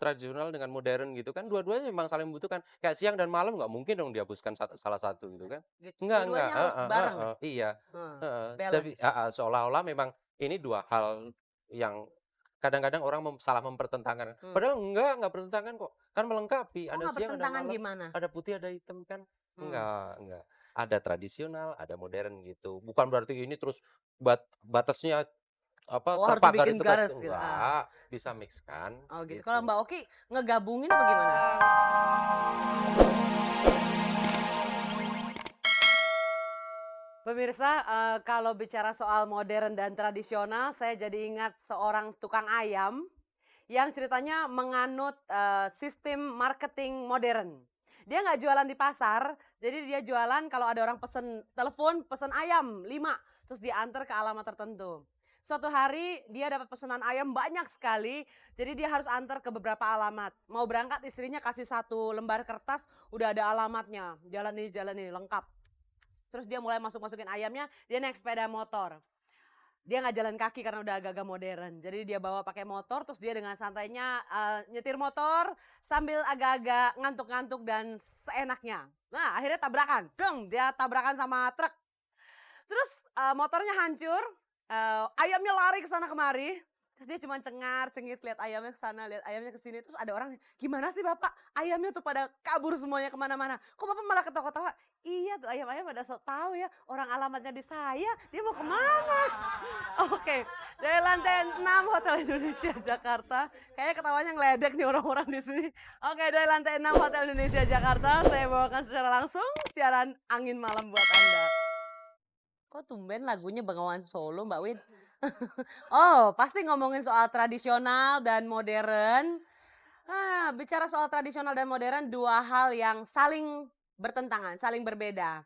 tradisional dengan modern gitu kan, dua-duanya memang saling membutuhkan. Kayak siang dan malam nggak mungkin dong dihapuskan salah satu gitu kan. Gitu. Enggak, Dua-duanya harus heeh bareng. heeh, iya, heeh. Tapi Balance. heeh, seolah-olah memang ini 2 hal yang kadang-kadang orang salah mempertentangkan. Hmm. Padahal nggak bertentangan kok, kan melengkapi, Oh, ada nggak siang, ada bertentangan malam, gimana? ada putih, ada hitam kan. Hmm. Enggak. Ada tradisional, ada modern gitu. Bukan berarti ini terus batasnya Oh, harus terpagar dibikin itu garis gitu. enggak, bisa mix kan, Oh gitu. Kalau gitu. Mbak Oki ngegabungin apa gimana? Pemirsa, kalau bicara soal modern dan tradisional, saya jadi ingat seorang tukang ayam yang ceritanya menganut sistem marketing modern. Dia nggak jualan di pasar, jadi dia jualan kalau ada orang pesen telepon, pesen ayam 5, terus diantar ke alamat tertentu. Suatu hari dia dapat pesanan ayam banyak sekali, jadi dia harus antar ke beberapa alamat. Mau berangkat istrinya kasih 1 lembar kertas, udah ada alamatnya, jalan ini, lengkap. Terus dia mulai masukin ayamnya, dia naik sepeda motor. Dia nggak jalan kaki karena udah agak-agak modern. Jadi dia bawa pakai motor, terus dia dengan santainya nyetir motor sambil agak-agak ngantuk-ngantuk dan seenaknya. Nah akhirnya tabrakan, deng, dia tabrakan sama truk. Terus motornya hancur, ayamnya lari ke sana kemari. Terus dia cuma cengar-cengir lihat ayamnya ke sana, lihat ayamnya ke sini. Terus ada orang, "Gimana sih Bapak? Ayamnya tuh pada kabur semuanya kemana-mana. Kok Bapak malah ketawa-ketawa?" "Iya tuh ayam-ayam pada sok tahu ya, orang alamatnya di saya, dia mau kemana?" Oke, dari lantai 6 Hotel Indonesia Jakarta. Kayaknya ketawanya ngeledek nih orang-orang di sini. Oke, dari lantai 6 Hotel Indonesia Jakarta, saya bawakan secara langsung siaran Angin Malam buat Anda. Kok tumben lagunya Bengawan Solo, Mbak Win? Oh, pasti ngomongin soal tradisional dan modern. Bicara soal tradisional dan modern, 2 hal yang saling bertentangan, saling berbeda.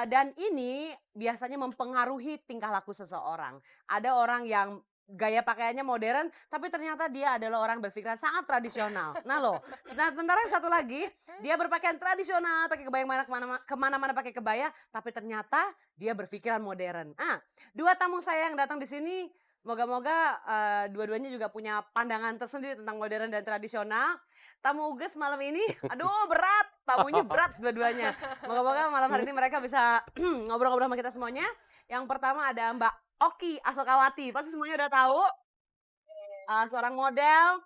Dan ini biasanya mempengaruhi tingkah laku seseorang. Ada orang yang gaya pakaiannya modern, tapi ternyata dia adalah orang berpikiran sangat tradisional. Nah loh, sementara yang satu lagi, dia berpakaian tradisional, pakai kebaya kemana-mana pakai kebaya, tapi ternyata dia berpikiran modern. 2 tamu saya yang datang di sini, moga-moga dua-duanya juga punya pandangan tersendiri tentang modern dan tradisional. Tamu Uges malam ini, aduh berat, tamunya berat dua-duanya. Moga-moga malam hari ini mereka bisa ngobrol-ngobrol sama kita semuanya. Yang pertama ada Mbak Oki Asokawati, pasti semuanya udah tahu. Seorang model,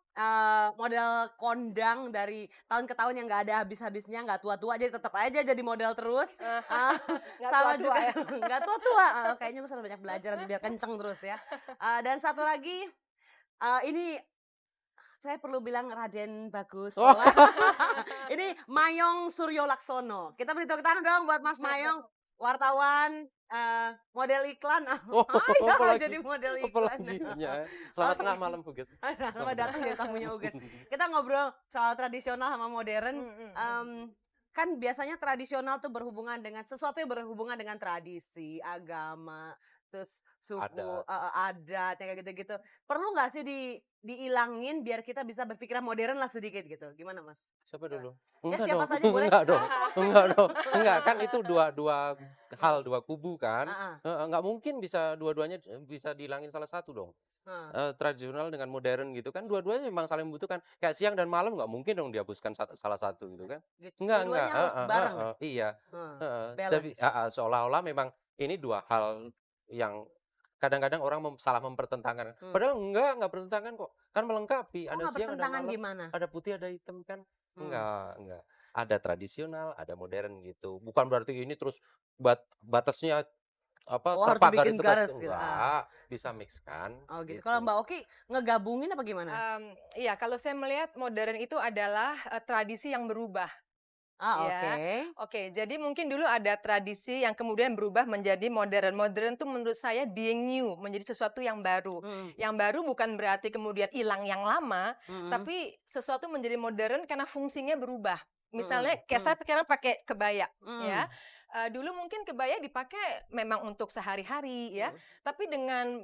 model kondang dari tahun ke tahun yang nggak ada habis-habisnya, nggak tua-tua, jadi tetap aja jadi model terus. Eee, Nggak sama tua-tua juga ya? nggak tua-tua, kayaknya gue harus banyak belajar nanti biar kenceng terus ya. Dan satu lagi, ini saya perlu bilang Raden Bagus. Oh. Ini Mayong Suryo Laksono. Kita beri tepuk tangan dong buat Mas Mayong, wartawan, model iklan. Oh, Ya apalagi jadi model iklan. apalagi ya. Selamat Oke. tengah malam, Bu, Ges. Selamat Selamat datang jadi tamunya Uges. Kita ngobrol soal tradisional sama modern. Kan biasanya tradisional tuh berhubungan dengan sesuatu yang berhubungan dengan tradisi, agama, terus suku, Ada. adat, yang kayak gitu-gitu. Perlu nggak sih diilangin biar kita bisa berpikiran modern lah sedikit gitu, gimana Mas? Siapa Coba. dulu? Ya Enggak siapa dong, saja boleh, enggak dong, solo terus Win. enggak dong, enggak, kan itu dua dua hal, 2 kubu kan. Heeh, Heeh, nggak mungkin bisa dua-duanya bisa dihilangin salah satu dong. heeh, Tradisional dengan modern gitu kan, dua-duanya memang saling membutuhkan. Kayak siang dan malam nggak mungkin dong dihapuskan salah satu gitu kan. gitu. Enggak, Dua-duanya harus heeh bareng, heeh, iya, heeh. Tapi balance. heeh, seolah-olah memang ini 2 hal yang kadang-kadang orang salah mempertentangkan. Mmm. Padahal nggak bertentangan kok, kan melengkapi, Oh ada nggak siang, ada bertentangan malam, gimana? ada putih, ada hitam kan. Mmm. Enggak. Ada tradisional, ada modern gitu. Bukan berarti ini terus batasnya Oh harus terpagar dibikin itu garis gitu? enggak, bisa mix kan, Oh gitu. Kalau gitu. Mbak Oki ngegabungin apa gimana? Iya, kalau saya melihat modern itu adalah, tradisi yang berubah, Oke. ya. Oke, jadi mungkin dulu ada tradisi yang kemudian berubah menjadi modern. Modern tuh menurut saya being new, menjadi sesuatu yang baru. Mhm, Yang baru bukan berarti kemudian hilang yang lama, mhm, tapi sesuatu menjadi modern karena fungsinya berubah. mhm, Misalnya kayak mhm, saya sekarang pakai kebaya, ya. mhm, Dulu mungkin kebaya dipakai memang untuk sehari-hari, ya. mhm, Tapi dengan,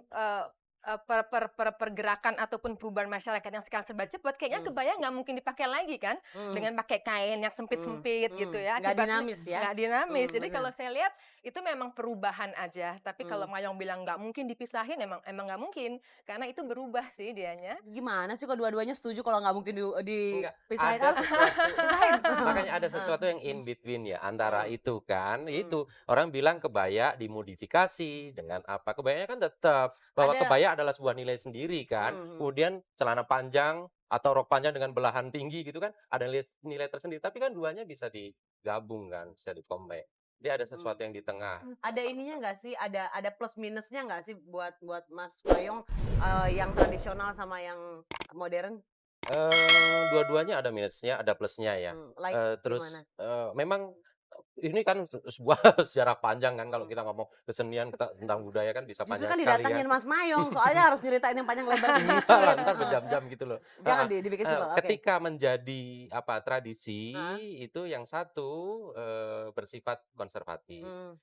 pergerakan ataupun perubahan masyarakat yang sekarang serba cepat, kayaknya kebaya nggak mungkin dipakai lagi kan, dengan pakai kain yang sempit-sempit gitu ya. Nggak Akibatnya dinamis ya. nggak dinamis. Jadi Benar. kalau saya lihat itu memang perubahan aja. Tapi kalau Mayong bilang nggak mungkin dipisahin, emang nggak mungkin, karena itu berubah sih dianya. Gimana sih kok dua-duanya setuju kalau nggak mungkin Enggak, dipisahin? ada Harus sesuatu. pisahin. Makanya ada sesuatu yang in between ya antara Hmm. itu kan. Itu orang bilang kebaya dimodifikasi dengan apa? Kebayanya kan tetap bahwa Ada- kebaya adalah sebuah nilai sendiri kan. Kemudian celana panjang atau rok panjang dengan belahan tinggi gitu kan ada nilai tersendiri. Tapi kan duanya bisa digabung kan, bisa di-combine. Dia ada sesuatu yang di tengah. Ada ininya nggak sih? Ada plus minusnya nggak sih buat Mas Mayong yang tradisional sama yang modern? Dua-duanya ada minusnya, ada plusnya ya. Like Terus gimana? memang ini kan sebuah sejarah panjang kan kalau kita ngomong kesenian tentang budaya kan bisa Justru panjang kan sekali didatengin kan. Mas Mayong, soalnya harus nyeritain yang panjang lebar sedikit. Enggak lah, ntar berjam-jam gitu loh. Jangan Heeh. dibikin simpel. Oke. Ketika menjadi tradisi Heeh. itu yang satu bersifat konservatif. Hmm.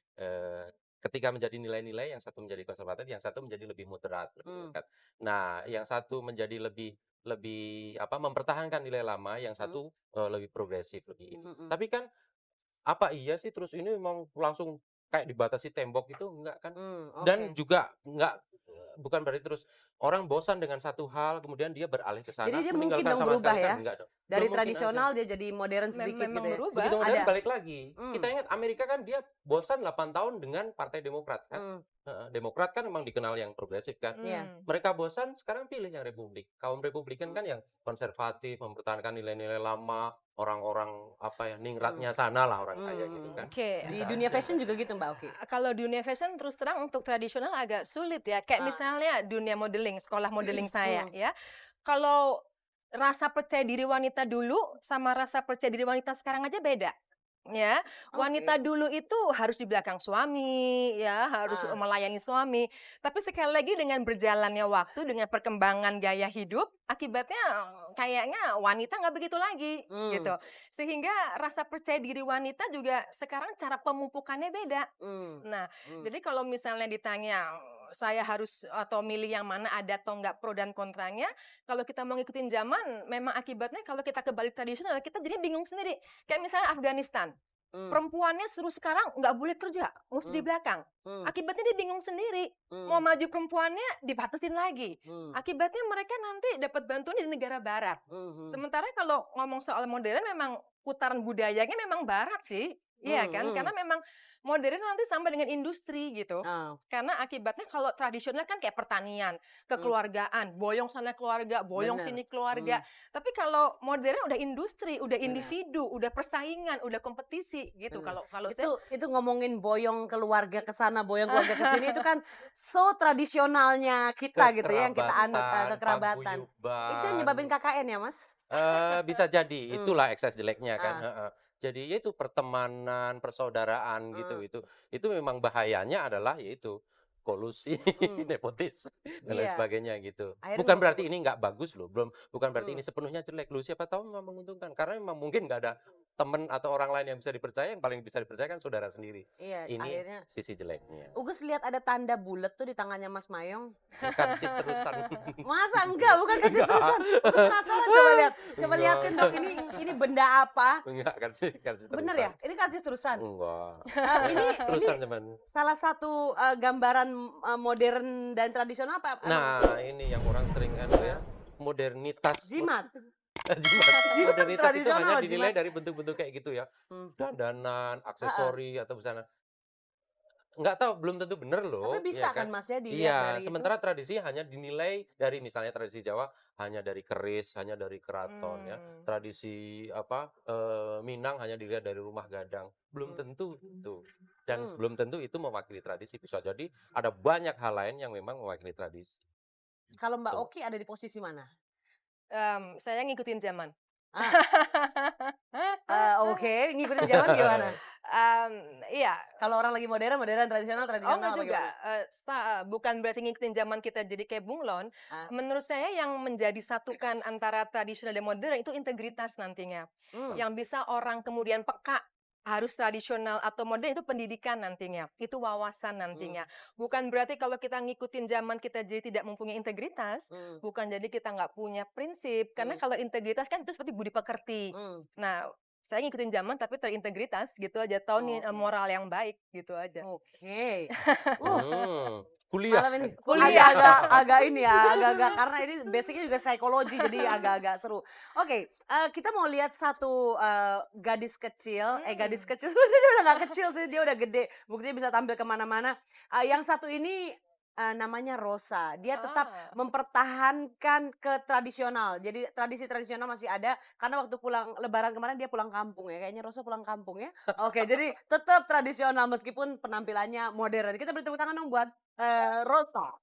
Ketika menjadi nilai-nilai yang satu menjadi konservatif, yang satu menjadi lebih moderat, lebih dekat. Nah, yang satu menjadi lebih lebih mempertahankan nilai lama, yang satu lebih progresif, lebih ini. Tapi kan apa iya sih terus ini memang langsung kayak dibatasi tembok itu enggak kan? Dan Oke. juga enggak bukan berarti terus orang bosan dengan satu hal kemudian dia beralih ke sana Jadi dia mungkin meninggalkan dong sama berubah sekali kan ya? enggak dong. Dari Belum mungkin tradisional aja. dia jadi modern sedikit Memang gitu ya. berubah. Begitu modern Ada. balik lagi. Kita ingat Amerika kan dia bosan 8 tahun dengan Partai Demokrat kan. Demokrat kan memang dikenal yang progresif kan. Iya. Mereka bosan sekarang pilih yang Republik. Kaum Republikan kan yang konservatif, mempertahankan nilai-nilai lama, orang-orang ningratnya sana lah orang kaya gitu kan. Oke. Di Bisa dunia aja. fashion juga gitu Mbak Oki. Kalau dunia fashion terus terang untuk tradisional agak sulit ya. Kayak misalnya dunia modeling, sekolah modeling saya ya. Kalau rasa percaya diri wanita dulu sama rasa percaya diri wanita sekarang aja beda. Ya, wanita dulu itu harus di belakang suami, ya, harus melayani suami. Tapi sekali lagi dengan berjalannya waktu, dengan perkembangan gaya hidup, akibatnya kayaknya wanita nggak begitu lagi, gitu. Sehingga rasa percaya diri wanita juga sekarang cara pemupukannya beda. Nah, jadi kalau misalnya ditanya saya harus atau milih yang mana ada atau enggak pro dan kontranya, kalau kita mau ngikutin zaman, memang akibatnya kalau kita kebalik tradisional, kita jadi bingung sendiri. Kayak misalnya Afghanistan, perempuannya suruh sekarang nggak boleh kerja, mesti di belakang. Akibatnya dia bingung sendiri, mau maju perempuannya dibatasin lagi. Akibatnya mereka nanti dapat bantuan di negara barat. Sementara kalau ngomong soal modern, memang putaran budayanya memang barat sih. Iya kan, karena memang modern nanti sama dengan industri gitu. Karena akibatnya kalau tradisional kan kayak pertanian, kekeluargaan, boyong sana keluarga, boyong Bener. sini keluarga. Tapi kalau modern udah industri, udah individu, udah persaingan, udah kompetisi gitu. Kalau saya Itu ngomongin boyong keluarga ke sana, boyong keluarga ke sini itu kan so tradisionalnya kita gitu ya, yang kita anut kekerabatan. Itu yang nyebabin KKN ya, Mas? Bisa jadi, itulah ekses jeleknya kan. Jadi itu pertemanan, persaudaraan gitu itu memang bahayanya adalah yaitu kolusi, nepotisme dan lain Iya. sebagainya gitu. Akhirnya Bukan berarti ini nggak bagus loh, bukan berarti ini sepenuhnya jelek loh. Siapa tahu memang menguntungkan karena memang mungkin nggak ada teman atau orang lain yang bisa dipercaya, yang paling bisa dipercaya kan saudara sendiri. Iya, Ini akhirnya. sisi jeleknya. Ugus lihat ada tanda bulat tuh di tangannya Mas Mayong. Karcis terusan. Masa enggak? Bukan karcis terusan. Ugus penasaran, coba lihat. Coba Enggak. liatin dok, ini benda apa? Enggak, karcis terusan. Bener ya? Ini karcis terusan. Enggak. Ini Terusan cuman. salah satu gambaran modern dan tradisional apa? Nah, ini yang orang sering modernitas. Jimat. Jimat. Modernitas itu tradisional, hanya dinilai jimat. dari bentuk-bentuk kayak gitu ya. Dandanan, aksesori atau busana. Enggak tahu, belum tentu bener loh. Tapi bisa ya kan Mas ya dilihat Iya, dari itu? sementara tradisi hanya dinilai dari misalnya tradisi Jawa hanya dari keris, hanya dari keraton ya. Tradisi Minang hanya dilihat dari rumah gadang. Belum tentu itu. Dan belum tentu itu mewakili tradisi. Bisa jadi ada banyak hal lain yang memang mewakili tradisi. Kalau Mbak Tuh. Oki ada di posisi mana? saya ngikutin zaman. Oke, ngikutin zaman gimana? Iya. Kalau orang lagi modern, tradisional, Oh tradisional enggak apa juga, gimana? bukan berarti ngikutin zaman kita jadi kayak bunglon. Menurut saya yang menjadi satukan antara tradisional dan modern itu integritas nantinya. Yang bisa orang kemudian peka harus tradisional atau modern itu pendidikan nantinya, itu wawasan nantinya. Bukan berarti kalau kita ngikutin zaman kita jadi tidak mempunyai integritas, bukan jadi kita nggak punya prinsip. Karena kalau integritas kan itu seperti budi pekerti. Nah, saya ngikutin zaman tapi terintegritas gitu aja, tahu nih moral yang baik gitu aja. Oke. Kuliah. Malam ini Kuliah. agak ini ya, agak karena ini basicnya juga psikologi jadi agak-agak seru. Oke, kita mau lihat satu gadis kecil, gadis kecil sebenarnya dia udah gak kecil sih, dia udah gede, buktinya bisa tampil kemana-mana. Yang satu ini namanya Rosa, dia tetap mempertahankan ke tradisional, jadi tradisi tradisional masih ada karena waktu pulang Lebaran kemarin dia pulang kampung ya, kayaknya Rosa pulang kampung ya. Oke, jadi tetap tradisional meskipun penampilannya modern. Kita beri tepuk tangan dong buat Rosa.